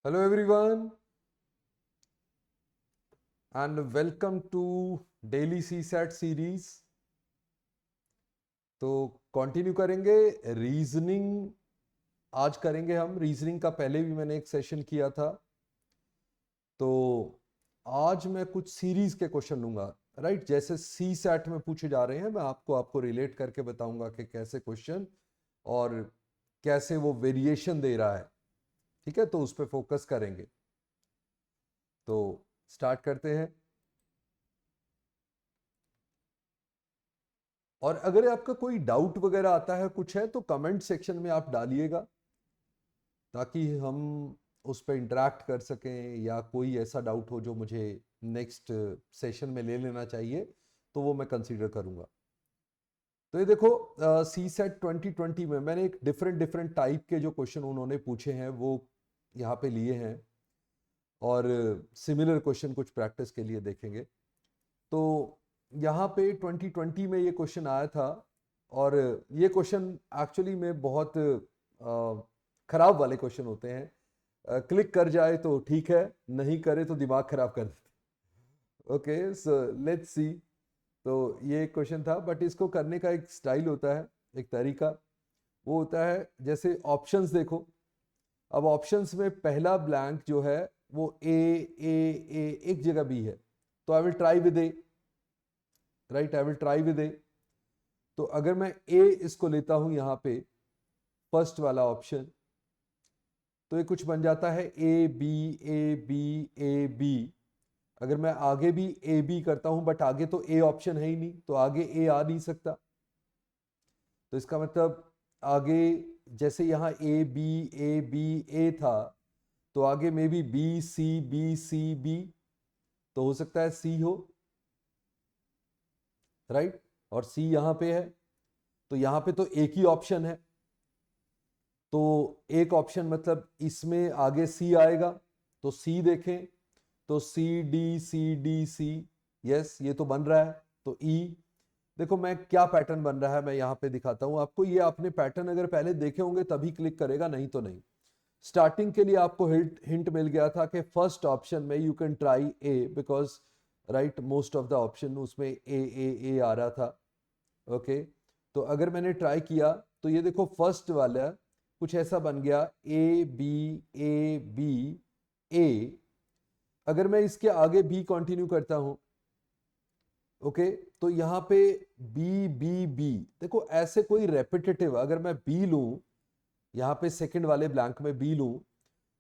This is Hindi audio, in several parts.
Hello everyone and welcome to Daily CSAT series। तो कंटिन्यू करेंगे रीजनिंग। आज करेंगे हम रीजनिंग का। पहले भी मैंने एक सेशन किया था। तो आज मैं कुछ सीरीज के क्वेश्चन लूंगा। राइट, जैसे सी सैट में पूछे जा रहे हैं मैं आपको रिलेट करके बताऊंगा कि कैसे क्वेश्चन और कैसे वो वेरिएशन दे रहा है। ठीक है, तो उस पर फोकस करेंगे। तो स्टार्ट करते हैं। और अगर आपका कोई डाउट वगैरह आता है, कुछ है, तो कमेंट सेक्शन में आप डालिएगा ताकि हम उस पर इंटरेक्ट कर सकें, या कोई ऐसा डाउट हो जो मुझे नेक्स्ट सेशन में ले लेना चाहिए तो वो मैं कंसीडर करूंगा। तो ये देखो, सी सेट 2020 में मैंने एक डिफरेंट डिफरेंट टाइप के जो क्वेश्चन उन्होंने पूछे हैं वो यहाँ पे लिए हैं, और सिमिलर क्वेश्चन कुछ प्रैक्टिस के लिए देखेंगे। तो यहाँ पे 2020 में ये क्वेश्चन आया था, और ये क्वेश्चन एक्चुअली में बहुत खराब वाले क्वेश्चन होते हैं। क्लिक कर जाए तो ठीक है, नहीं करे तो दिमाग खराब कर देते। Okay, so let's see. तो ये क्वेश्चन था, बट इसको करने का एक स्टाइल होता है, एक तरीका। वो होता है जैसे ऑप्शंस देखो। अब ऑप्शंस में पहला ब्लैंक जो है वो ए एक जगह बी है, तो I will try with A. Right, I will try with A. तो अगर मैं ए इसको लेता हूं यहां पे, फर्स्ट वाला ऑप्शन, तो ये कुछ बन जाता है A B A B A B. अगर मैं आगे भी ए बी करता हूं, बट आगे तो ए ऑप्शन है ही नहीं, तो आगे ए आ नहीं सकता। तो इसका मतलब आगे जैसे यहां ए बी ए था, तो आगे में भी बी सी बी, तो हो सकता है सी हो। राइट, और सी यहां पे है, तो यहां पे तो एक ही ऑप्शन है। तो एक ऑप्शन मतलब इसमें आगे सी आएगा, तो सी देखें तो सी डी सी। यस, ये तो बन रहा है। तो ई देखो मैं क्या पैटर्न बन रहा है, मैं यहां पे दिखाता हूं आपको। ये आपने पैटर्न अगर पहले देखे होंगे तभी क्लिक करेगा, नहीं तो नहीं। स्टार्टिंग के लिए आपको हिंट मिल गया था कि फर्स्ट ऑप्शन में you can try A, because right most of the option उसमें ए आ रहा था। ओके, तो अगर मैंने ट्राई किया तो ये देखो फर्स्ट वाला कुछ ऐसा बन गया, ए बी ए। अगर मैं इसके आगे बी कंटिन्यू करता हूं, ओके, तो यहां पे बी देखो ऐसे कोई रेपिटेटिव, अगर मैं बी लूं, यहां पे सेकंड वाले ब्लैंक में बी लूं,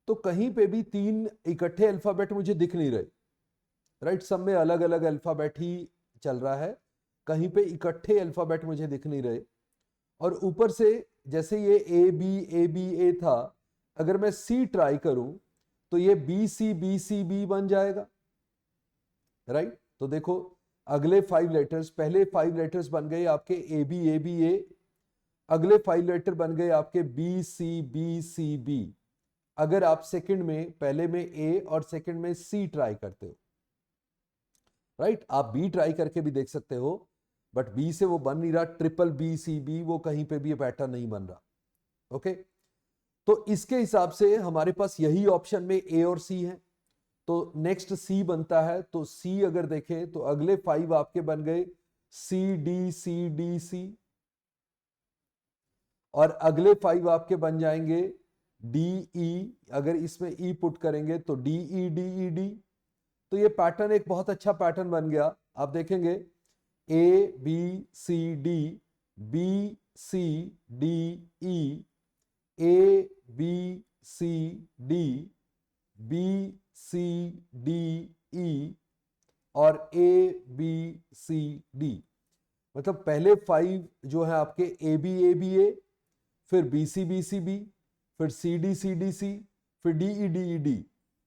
तो कहीं पे भी तीन इकट्ठे अल्फाबेट मुझे दिख नहीं रहे। राइट, सब में अलग अलग अल्फाबेट ही चल रहा है, कहीं पे इकट्ठे अल्फाबेट मुझे दिख नहीं रहे। और ऊपर से जैसे ये ए बी ए था, अगर मैं सी ट्राई करूं तो ये बी सी बी बन जाएगा। राइट, तो देखो अगले 5 लेटर्स, पहले 5 लेटर्स बन गए आपके ए बी ए। अगले 5 लेटर बन गए आपके बी सी बी। अगर आप सेकंड में, पहले में ए और सेकंड में सी ट्राई करते हो। राइट, आप बी ट्राई करके भी देख सकते हो, बट बी से वो बन नहीं रहा, ट्रिपल बी सी बी वो कहीं पे भी पैटर्न नहीं बन रहा। ओके, तो इसके हिसाब से हमारे पास यही ऑप्शन में ए और सी है, तो नेक्स्ट सी बनता है। तो सी अगर देखें तो अगले 5 आपके बन गए सी डी सी, और अगले 5 आपके बन जाएंगे डी ई। अगर इसमें ई पुट करेंगे तो डी ई डी। तो ये पैटर्न एक बहुत अच्छा पैटर्न बन गया। आप देखेंगे A B C D, B C D E, A B C D, B C D E, और ए बी सी डी। मतलब पहले 5 जो है आपके ए बी ए, फिर बी सी बी, फिर सी डी सी, फिर डी ई डी।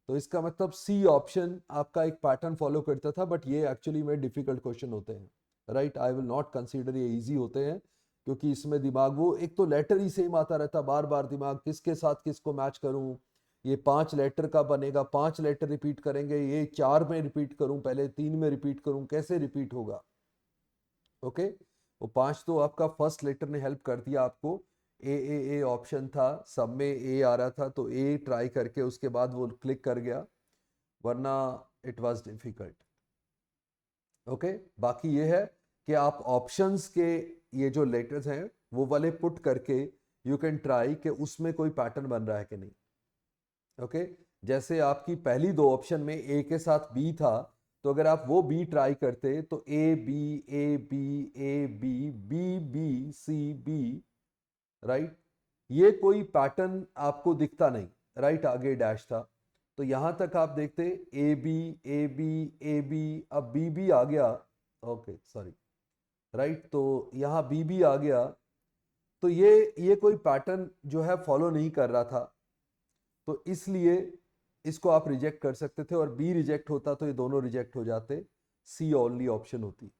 तो इसका मतलब सी ऑप्शन आपका एक पैटर्न फॉलो करता था, बट ये एक्चुअली में डिफिकल्ट क्वेश्चन होते हैं। Right, I will not consider ये इजी होते हैं, क्योंकि इसमें दिमाग, वो एक तो लेटर ही सेम आता रहता, बार बार दिमाग किसके साथ किसको मैच करूं, ये 5 लेटर का बनेगा, 5 लेटर रिपीट करेंगे, ये 4 में रिपीट करूं, पहले 3 में रिपीट करूं, कैसे रिपीट होगा। ओके, वो 5 तो आपका फर्स्ट लेटर ने हेल्प कर दिया आपको ए ऑप्शन था, सब में ए आ रहा था, तो ए ट्राई करके उसके बाद वो क्लिक कर गया, वरना इट वाज डिफिकल्ट। ओके, बाकी ये है कि आप ऑप्शंस के ये जो लेटर्स हैं वो वाले पुट करके यू कैन ट्राई कि उसमें कोई पैटर्न बन रहा है कि नहीं। ओके, जैसे आपकी पहली दो ऑप्शन में ए के साथ बी था, तो अगर आप वो बी ट्राई करते तो A B A B A B B B C B, right, ये कोई पैटर्न आपको दिखता नहीं, राइट, आगे डैश था। तो यहां तक आप देखते A B A B A B, अब बी बी आ गया, ओके सॉरी, राइट, तो यहाँ बी बी आ गया, तो ये कोई पैटर्न जो है फॉलो नहीं कर रहा था, तो इसलिए इसको आप रिजेक्ट कर सकते थे, और बी रिजेक्ट होता तो ये दोनों रिजेक्ट हो जाते, सी ओनली ऑप्शन होती।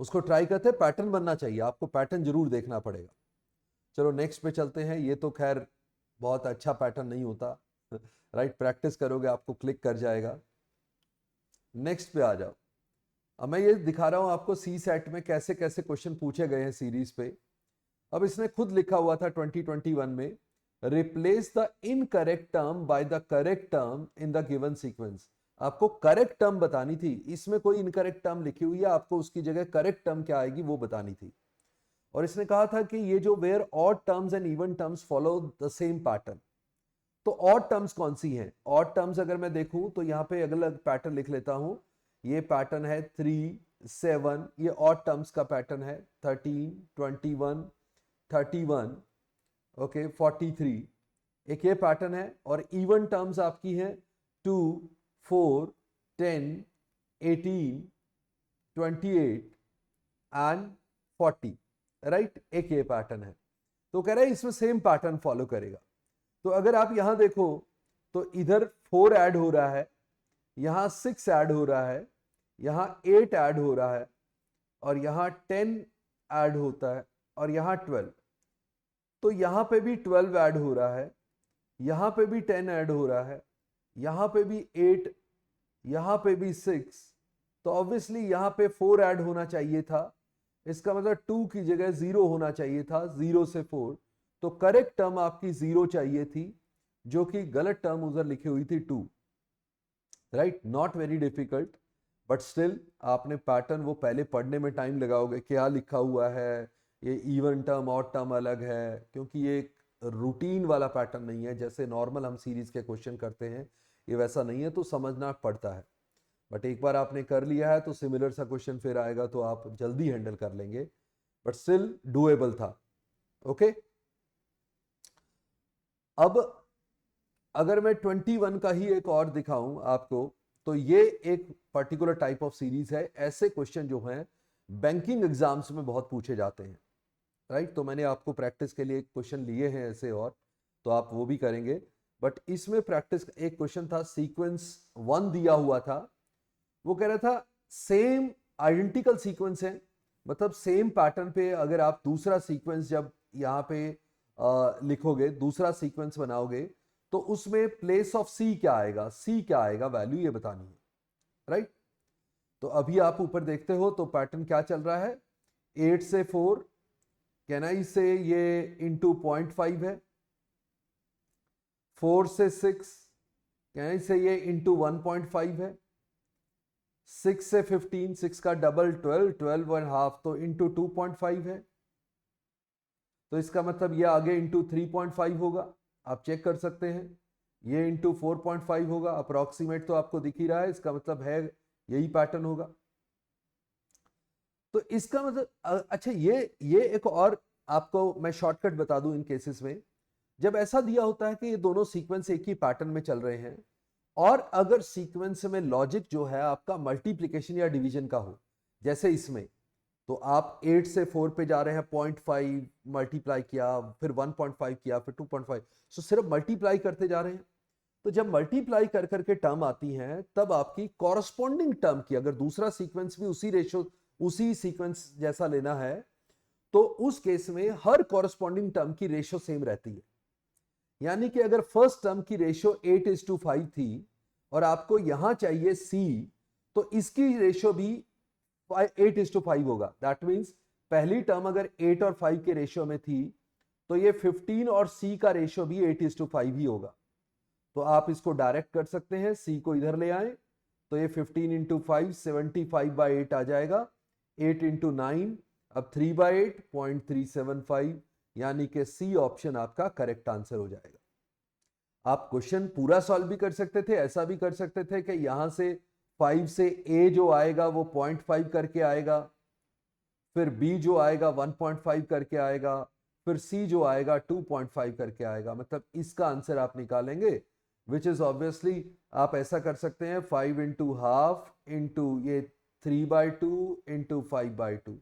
उसको ट्राई करते, पैटर्न बनना चाहिए, आपको पैटर्न जरूर देखना पड़ेगा। चलो नेक्स्ट पे चलते हैं। ये तो खैर बहुत अच्छा पैटर्न नहीं होता, राइट, प्रैक्टिस करोगे आपको क्लिक कर जाएगा। नेक्स्ट पे आ जाओ। अब मैं ये दिखा रहा हूं आपको सी सेट में कैसे कैसे क्वेश्चन पूछे गए हैं सीरीज पे। अब इसने खुद लिखा हुआ था 2021 में, replace the incorrect term by the correct term in the given sequence. आपको करेक्ट टर्म बतानी थी, इसमें कोई इनकरेक्ट टर्म लिखी हुई है, आपको उसकी जगह करेक्ट टर्म क्या आएगी वो बतानी थी। और इसने कहा था कि ये जो where odd terms and even terms follow the same pattern. तो ऑड टर्म्स कौन सी हैं? ऑड टर्म्स अगर मैं देखूं तो यहाँ पे अलग अलग पैटर्न लिख लेता हूं। ये पैटर्न है 3, 7, ये ऑड टर्म्स का पैटर्न है, 13, 21, 31, ओके, 43, एक ये पैटर्न है। और इवन टर्म्स आपकी हैं 2, 4, 10, 18, 28 एंड 40, राइट, एक ये पैटर्न है। तो कह रहा है इसमें सेम पैटर्न फॉलो करेगा। तो अगर आप यहां देखो तो इधर 4 ऐड हो रहा है, यहां 6 ऐड हो रहा है, यहां 8 ऐड हो रहा है, और यहां 10 ऐड होता है, और यहां 12। तो यहां पे भी 12 ऐड हो रहा है, यहां पे भी 10 ऐड हो रहा है, यहां पे भी 8, यहां पे भी 6। तो ऑब्वियसली यहां पे 4 ऐड होना चाहिए था, इसका मतलब 2 की जगह 0 होना चाहिए था, 0 से 4। तो करेक्ट टर्म आपकी 0 चाहिए थी, जो कि गलत टर्म उधर लिखी हुई थी 2, right. Not very difficult, but still आपने पैटर्न वो पहले पढ़ने में टाइम लगाओगे, क्या लिखा हुआ है, ये इवन टर्म ऑड टर्म अलग है, क्योंकि ये एक रूटीन वाला पैटर्न नहीं है, जैसे नॉर्मल हम सीरीज के क्वेश्चन करते हैं ये वैसा नहीं है, तो समझना पड़ता है। बट एक बार आपने कर लिया है तो सिमिलर सा क्वेश्चन फिर आएगा तो आप जल्दी हैंडल कर लेंगे, बट स्टिल डूएबल था। ओके, अब अगर मैं 21 का ही एक और दिखाऊं आपको, तो ये एक पर्टिकुलर टाइप ऑफ सीरीज है। ऐसे क्वेश्चन जो हैं बैंकिंग एग्जाम्स में बहुत पूछे जाते हैं, राइट। तो मैंने आपको प्रैक्टिस के लिए क्वेश्चन लिए हैं ऐसे, और तो आप वो भी करेंगे। बट इसमें प्रैक्टिस एक क्वेश्चन था, सीक्वेंस 1 दिया हुआ था, वो कह रहा था सेम आइडेंटिकल सीक्वेंस है, मतलब सेम पैटर्न पे अगर आप दूसरा सीक्वेंस जब यहाँ पे लिखोगे, दूसरा सीक्वेंस बनाओगे, तो उसमें प्लेस ऑफ सी क्या आएगा, सी क्या आएगा वैल्यू, ये बतानी है, राइट। तो अभी आप ऊपर देखते हो तो पैटर्न क्या चल रहा है, 8 से 4, कैनाई से ये इंटू 0.5 है, 4 से 6, कैनाई से ये इंटू 1.5 है, 6 से 15, 6 का डबल 12, 12.5, तो इंटू 2.5 है। तो इसका मतलब ये आगे इंटू 3.5 होगा, आप चेक कर सकते हैं। ये इंटू 4.5 होगा, अप्रोक्सीमेट तो आपको दिख ही रहा है, इसका मतलब है यही पैटर्न होगा। तो इसका मतलब अच्छा, ये एक और आपको मैं शॉर्टकट बता दूं इन केसेस में, जब ऐसा दिया होता है कि ये दोनों सीक्वेंस एक ही पैटर्न में चल रहे हैं, और अगर सीक्वेंस में लॉजिक जो है आपका मल्टीप्लिकेशन या डिवीजन का हो, जैसे इसमें, तो आप 8 से 4 पे जा रहे हैं, 0.5 मल्टीप्लाई किया, फिर 1.5 किया, फिर 2.5, सो सिर्फ मल्टीप्लाई करते जा रहे हैं। तो जब मल्टीप्लाई कर करके टर्म आती हैं, तब आपकी कॉरस्पॉन्डिंग टर्म की अगर दूसरा सीक्वेंस भी उसी रेशो, उसी सीक्वेंस जैसा लेना है, तो उस केस में हर कॉरस्पॉन्डिंग टर्म की रेशो सेम रहती है। यानी कि अगर फर्स्ट टर्म की रेशो 8:5 थी और आपको यहां चाहिए सी, तो इसकी रेशो भी 8:5 होगा। दैट मीन्स पहली टर्म अगर 8 और 5 के रेशियो में थी तो ये 15 और सी का रेशियो भी 8:5 ही होगा। तो आप इसको डायरेक्ट कर सकते हैं, सी को इधर ले आए तो ये 15 इंटू 5 75/8 आ जाएगा, 8 इंटू 9 अब 3/8 0.375, यानी कि सी ऑप्शन आपका करेक्ट आंसर हो जाएगा। आप क्वेश्चन पूरा सॉल्व भी कर सकते थे, ऐसा भी कर सकते थे कि यहां से 5 से ए जो आएगा वो 0.5 करके आएगा, फिर बी जो आएगा 1.5 करके आएगा, फिर सी जो आएगा 2.5 करके आएगा। मतलब इसका आंसर आप निकालेंगे, विच इज ऑब्वियसली आप ऐसा कर सकते हैं 5 इंटू हाफ इंटू ये 3/2 इंटू 5/2,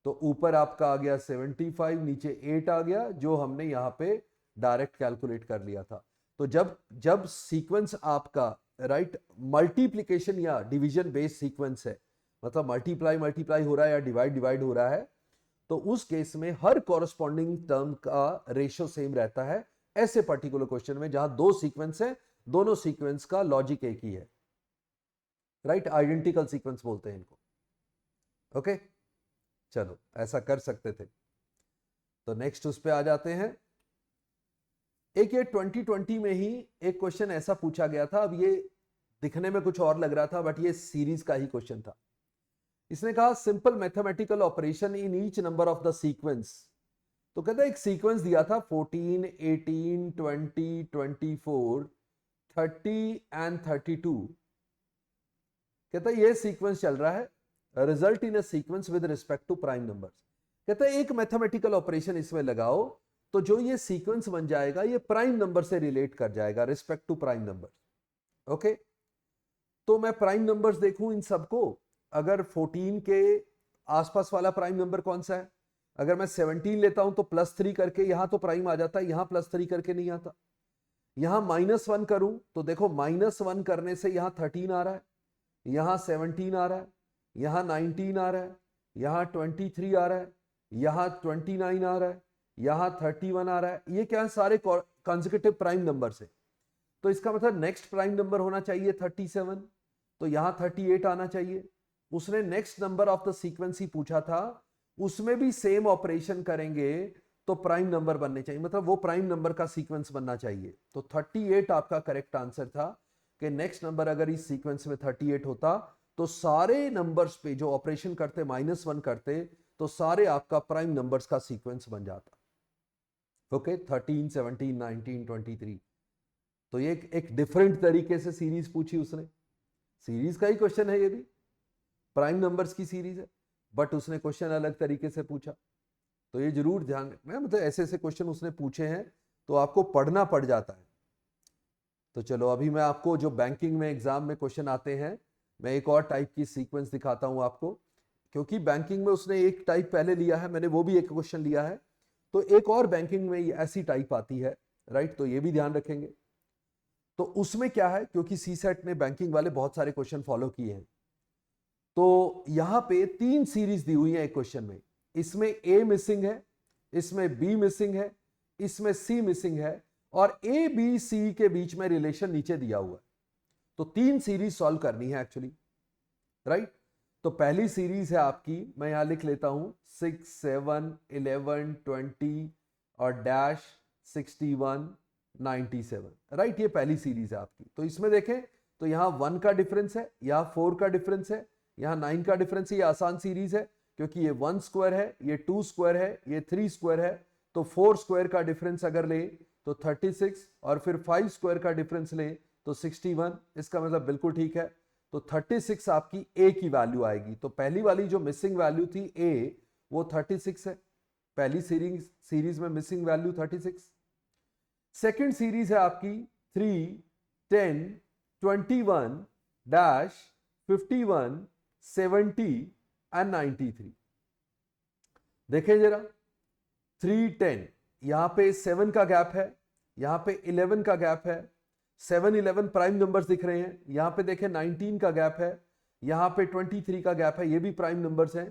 तो ऊपर आपका आ गया 75, नीचे 8 आ गया, जो हमने यहाँ पे डायरेक्ट कैलकुलेट कर लिया था। तो जब सीक्वेंस आपका राइट मल्टीप्लिकेशन या डिवीजन बेस्ड सीक्वेंस है, मतलब मल्टीप्लाई हो रहा है या डिवाइड हो रहा है, तो उस केस में हर कॉरस्पॉन्डिंग टर्म का रेशियो सेम रहता है। ऐसे पर्टिकुलर क्वेश्चन में जहां दो सीक्वेंस है, दोनों सीक्वेंस का लॉजिक एक ही है, राइट, आइडेंटिकल सीक्वेंस बोलते हैं इनको। ओके, चलो ऐसा कर सकते थे। तो नेक्स्ट उस पे आ जाते हैं। एक ये 2020 में ही एक क्वेश्चन ऐसा पूछा गया था, अब ये दिखने में कुछ और लग रहा था बट ये सीरीज का ही क्वेश्चन था। इसने कहा simple mathematical operation in each number of the sequence. तो कहता है एक सीक्वेंस दिया था 14, 18, 20, 24, 30 एंड 32। कहता है ये सीक्वेंस चल रहा है, result in a sequence with respect to prime numbers. कहता है एक मैथमेटिकल ऑपरेशन इसमें लगाओ तो जो ये सीक्वेंस बन जाएगा ये प्राइम नंबर से रिलेट कर जाएगा, respect to prime number. Okay, तो मैं प्राइम नंबर्स देखूं इन सबको, अगर 14 के आसपास वाला प्राइम नंबर कौन सा है? अगर मैं 17 लेता हूं तो +3 करके यहां तो प्राइम आ जाता है, यहां +3 करके नहीं आता। यहां -1 करूं तो देखो -1 करने से यहां 13 आ रहा है, यहां 17 आ रहा है, यहां 19 आ रहा है, यहां 23 आ रहा है, यहां 29 आ रहा है, यहां 31 आ रहा है। ये क्या है? सारे कॉन्सेक्यूटिव प्राइम नंबर से। तो इसका मतलब नेक्स्ट प्राइम नंबर होना चाहिए 37, तो यहां 38 आना चाहिए। उसने next number of the sequence ही पूछा था, उसमें भी सेम ऑपरेशन करेंगे तो प्राइम नंबर बनने चाहिए, मतलब वो प्राइम नंबर का सीक्वेंस बनना चाहिए। तो 38 आपका करेक्ट आंसर था कि नेक्स्ट नंबर अगर इस सीक्वेंस में 38 होता तो सारे नंबर्स पे जो ऑपरेशन करते -1 करते तो सारे आपका प्राइम नंबर्स का सीक्वेंस बन जाता। ओके, 13, 17, 19, 23। तो ये एक डिफरेंट तरीके से सीरीज पूछी उसने, सीरीज का ही क्वेश्चन है, ये भी प्राइम नंबर्स की सीरीज है बट उसने क्वेश्चन अलग तरीके से पूछा। तो ये जरूर ध्यान रखना, मतलब ऐसे ऐसे क्वेश्चन उसने पूछे हैं तो आपको पढ़ना पड़ जाता है। तो चलो अभी मैं आपको जो बैंकिंग में एग्जाम में क्वेश्चन आते हैं, मैं एक और टाइप की सीक्वेंस दिखाता हूं आपको, क्योंकि बैंकिंग में उसने एक टाइप पहले लिया है, मैंने वो भी एक क्वेश्चन लिया है, तो एक और बैंकिंग में ऐसी टाइप आती है, राइट, तो ये भी ध्यान रखेंगे। तो उसमें क्या है, क्योंकि सीसेट ने बैंकिंग वाले बहुत सारे क्वेश्चन फॉलो किए हैं, तो यहां पे 3 सीरीज दी हुई है एक क्वेश्चन में। इसमें ए मिसिंग है, इसमें बी मिसिंग है, इसमें सी मिसिंग है, और ए बी सी के बीच में रिलेशन नीचे दिया हुआ है। तो 3 सीरीज सॉल्व करनी है एक्चुअली, राइट। तो पहली सीरीज है आपकी, मैं यहां लिख लेता हूं 6, 7, 11, 20 और डैश 61, 97, राइट। ये पहली सीरीज है आपकी। तो इसमें देखें तो यहां 1 का डिफरेंस है, यहां 4 का डिफरेंस है, यहां 9 का डिफरेंस है। ये आसान सीरीज है क्योंकि ये 1 स्क्वायर है, ये 2 स्क्वायर है, ये 3 स्क्वायर है। तो 4 स्क्वायर का डिफरेंस अगर ले तो 36, और फिर 5 स्क्वायर का डिफरेंस ले तो 61। इसका मतलब बिल्कुल ठीक है। तो 36 आपकी ए की वैल्यू आएगी। तो पहली वाली जो मिसिंग वैल्यू थी ए, वो 36 है, पहली सीरीज में मिसिंग वैल्यू 36। सेकेंड सीरीज है आपकी 3, 10, 21, डैश 51, 70 एंड 93। देखें जरा, 3, 10, यहां पे 7 का गैप है, यहां पे 11 का गैप है, 7, 11 प्राइम नंबर्स दिख रहे हैं। यहां पे देखें 19 का गैप है, यहां पे 23 का गैप है, ये भी प्राइम नंबर्स हैं।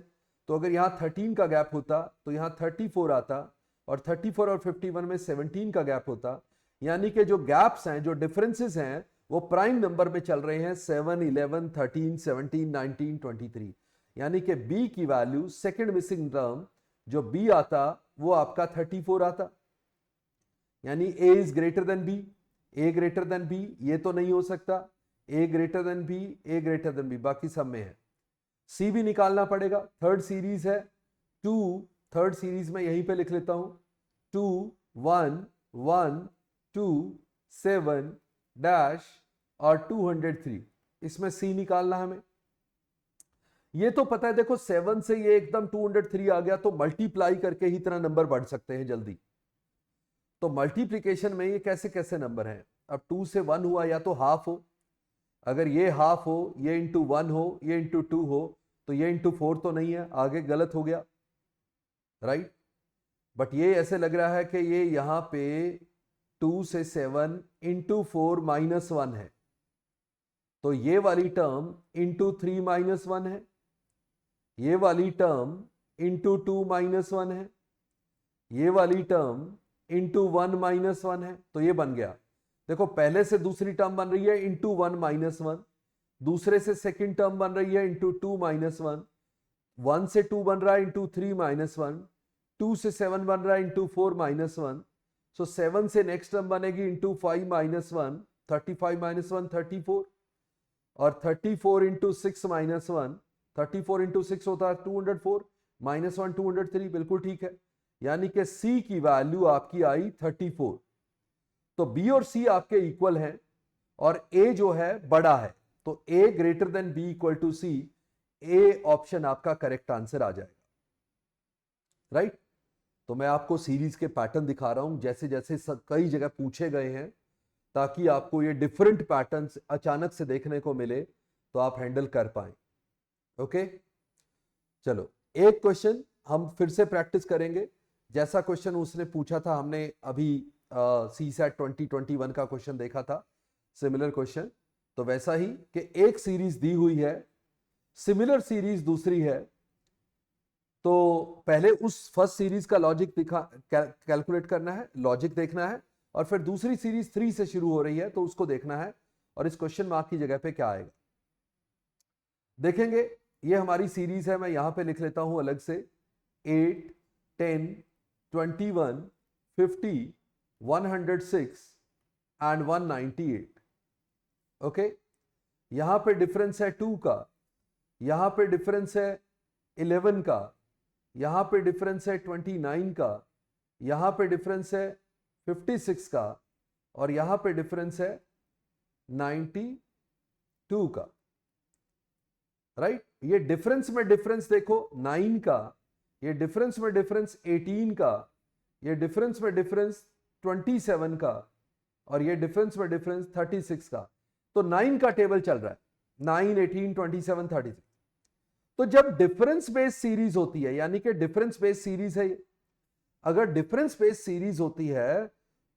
तो अगर यहां 13 का गैप होता तो यहां 34 आता, और 34 और 51 में 17 का गैप होता। यानी कि जो गैप्स हैं, जो डिफरेंसेस हैं, वो प्राइम नंबर में चल रहे हैं, 7, 11, 13, 17, 19, 23। यानी कि b की वैल्यू सेकंड मिसिंग टर्म जो b आता वो आपका 34 आता, यानी a is greater than b, a greater than b, ये तो नहीं हो सकता, a greater than b, a greater than b, बाकी सब में है। c भी निकालना पड़ेगा, थर्ड सीरीज है 2, थर्ड सीरीज में यहीं पे लिख लेता हूं 2 1 1 2 7 डैश और 203, इसमें c निकालना हमें। ये तो पता है, देखो 7 से ये एकदम 203 आ गया तो मल्टीप्लाई करके ही इतना नंबर बढ़ सकते हैं जल्दी। तो मल्टीप्लिकेशन में ये कैसे कैसे नंबर हैं, अब 2 से 1 हुआ या तो हाफ हो, अगर ये हाफ हो, ये इंटू 1 हो, ये इंटू 2 हो, तो ये इंटू 4 तो नहीं है, आगे गलत हो गया, राइट। बट ये ऐसे लग रहा है कि ये यहां पे 2 से 7 इंटू 4 माइनस 1 है, तो ये वाली टर्म इंटू 3 माइनस 1 है, ये वाली टर्म इंटू 2 माइनस 1 है, ये वाली टर्म इंटू 1 माइनस 1 है, तो ये बन गया। देखो पहले से दूसरी टर्म बन रही है इंटू 1 माइनस 1, दूसरे से सेकंड टर्म बन रही है इंटू 2 माइनस 1, 1 से 2 बन रहा है इंटू 3 माइनस 1, 2 से 7 बन रहा है इंटू 4 माइनस 1, सो 7 से नेक्स्ट टर्म बनेगी इंटू 5 माइनस 1, 35 माइनस 1 34, और 34 इंटू 6 माइनस 1, 34 इंटू 6 होता है 204, माइनस 1 203, बिल्कुल ठीक है, यानी कि C की वैल्यू आपकी आई 34। तो B और C आपके इक्वल हैं और A जो है बड़ा है, तो A greater than B equal to C, A option आपका करेक्ट आंसर आ जाएगा, राइट। तो मैं आपको सीरीज के पैटर्न दिखा रहा हूं जैसे जैसे कई जगह पूछे गए हैं, ताकि आपको ये डिफरेंट पैटर्न्स अचानक से देखने को मिले तो आप हैंडल कर पाए। ओके, चलो एक क्वेश्चन हम फिर से प्रैक्टिस करेंगे, जैसा क्वेश्चन उसने पूछा था, हमने अभी CSAT 2021 का क्वेश्चन देखा था, सिमिलर क्वेश्चन, तो वैसा ही कि एक सीरीज दी हुई है, सिमिलर सीरीज दूसरी है, तो पहले उस फर्स्ट सीरीज का लॉजिक कैलकुलेट करना है, लॉजिक देखना है, और फिर दूसरी सीरीज 3 से शुरू हो रही है तो उसको देखना है, और इस क्वेश्चन मार्क की जगह पे क्या आएगा देखेंगे। ये हमारी सीरीज है, मैं यहां पे लिख लेता हूं अलग से 8 10 21 50 106 एंड 198। ओके, यहां पे डिफरेंस है 2 का, यहां पे डिफरेंस है 11 का, यहां पे डिफरेंस है 29 का, यहां पे डिफरेंस है 56 का, और यहां पे डिफरेंस है 92 का, राइट। ये डिफरेंस में डिफरेंस देखो 9 का, ये डिफरेंस में डिफरेंस 18 का, ये डिफरेंस में डिफरेंस 27 का, और ये डिफरेंस में डिफरेंस 36 का। तो 9 का टेबल चल रहा है, 9 18 27 36। तो जब डिफरेंस बेस्ड सीरीज होती है, यानी कि डिफरेंस बेस्ड सीरीज है, अगर डिफरेंस बेस्ड सीरीज होती है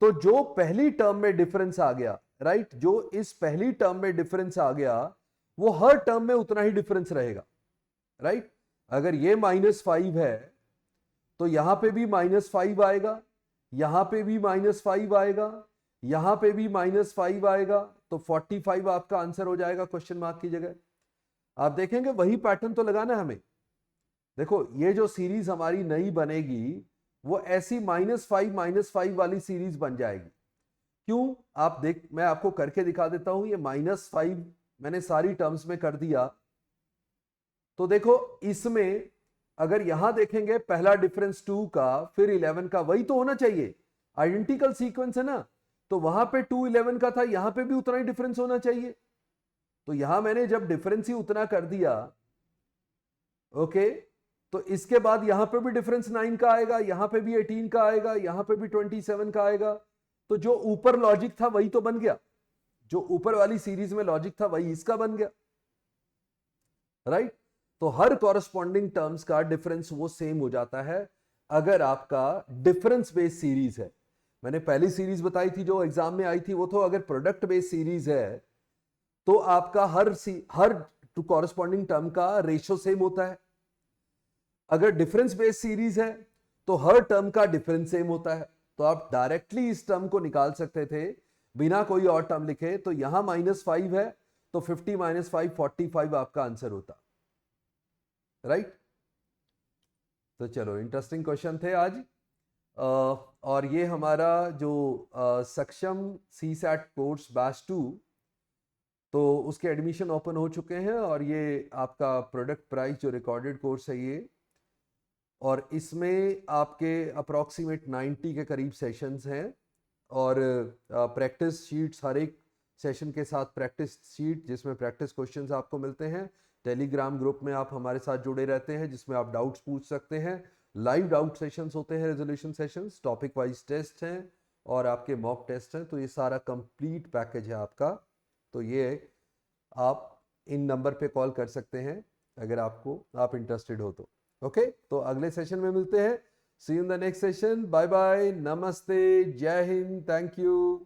तो जो पहली टर्म में डिफरेंस आ गया, राइट, जो इस पहली टर्म में डिफरेंस आ गया वो हर टर्म में उतना ही डिफरेंस रहेगा, राइट। अगर ये -5 है तो यहां पे भी -5 आएगा, यहां पे भी -5 आएगा, यहां पे भी -5 आएगा, तो 45 आपका आंसर हो जाएगा क्वेश्चन मार्क की जगह। आप देखेंगे वही पैटर्न तो लगाना है हमें। देखो ये जो सीरीज हमारी नई बनेगी वो ऐसी -5 वाली सीरीज बन जाएगी। क्यों, आप देख, मैं आपको करके दिखा देता हूं। ये -5 मैंने सारी टर्म्स में कर दिया, तो देखो इसमें अगर यहां देखेंगे पहला डिफरेंस 2 का, फिर 11 का, वही तो होना चाहिए, आइडेंटिकल सीक्वेंस है ना। तो वहां पे 2 11 का था, यहां पे भी उतना ही डिफरेंस होना चाहिए। तो यहां मैंने जब डिफरेंस ही उतना कर दिया, ओके, तो इसके बाद यहां पे भी डिफरेंस 9 का आएगा, यहां पे भी 18 का आएगा, यहां पे भी 27 का आएगा। तो जो ऊपर लॉजिक था वही तो बन गया, जो ऊपर वाली सीरीज में लॉजिक था वही इसका बन गया, राइट। तो हर कॉरेस्पॉन्डिंग टर्म्स का डिफरेंस वो सेम हो जाता है अगर आपका डिफरेंस बेस्ड सीरीज है। मैंने पहली सीरीज बताई थी जो एग्जाम में आई थी, वो तो अगर प्रोडक्ट बेस्ड सीरीज है तो आपका हर कॉरेस्पॉन्डिंग टर्म का रेशियो सेम होता है। अगर डिफरेंस बेस्ड सीरीज है तो हर टर्म का डिफरेंस सेम होता है। तो आप डायरेक्टली इस टर्म को निकाल सकते थे बिना कोई और टर्म लिखे। तो यहां -5 है तो 50 - 5 45 आपका आंसर होता। राइट। तो चलो, इंटरेस्टिंग क्वेश्चन थे आज। और ये हमारा जो सक्षम सी सैट कोर्स बैच 2, तो उसके एडमिशन ओपन हो चुके हैं, और ये आपका प्रोडक्ट प्राइस जो रिकॉर्डेड कोर्स है ये, और इसमें आपके अप्रॉक्सीमेट 90 के करीब सेशंस हैं, और प्रैक्टिस शीट्स, हर एक सेशन के साथ प्रैक्टिस शीट जिसमें प्रैक्टिस क्वेश्चंस आपको मिलते हैं। टेलीग्राम ग्रुप में आप हमारे साथ जुड़े रहते हैं, जिसमें आप डाउट्स पूछ सकते हैं। लाइव डाउट सेशंस होते हैं, resolution sessions, topic wise test हैं, और आपके मॉक टेस्ट हैं। तो ये सारा कंप्लीट पैकेज है आपका। तो ये आप इन नंबर पे कॉल कर सकते हैं अगर आप इंटरेस्टेड हो तो। ओके, तो अगले सेशन में मिलते हैं। See you in the next session. Bye bye, नमस्ते, जय हिंद, थैंक यू।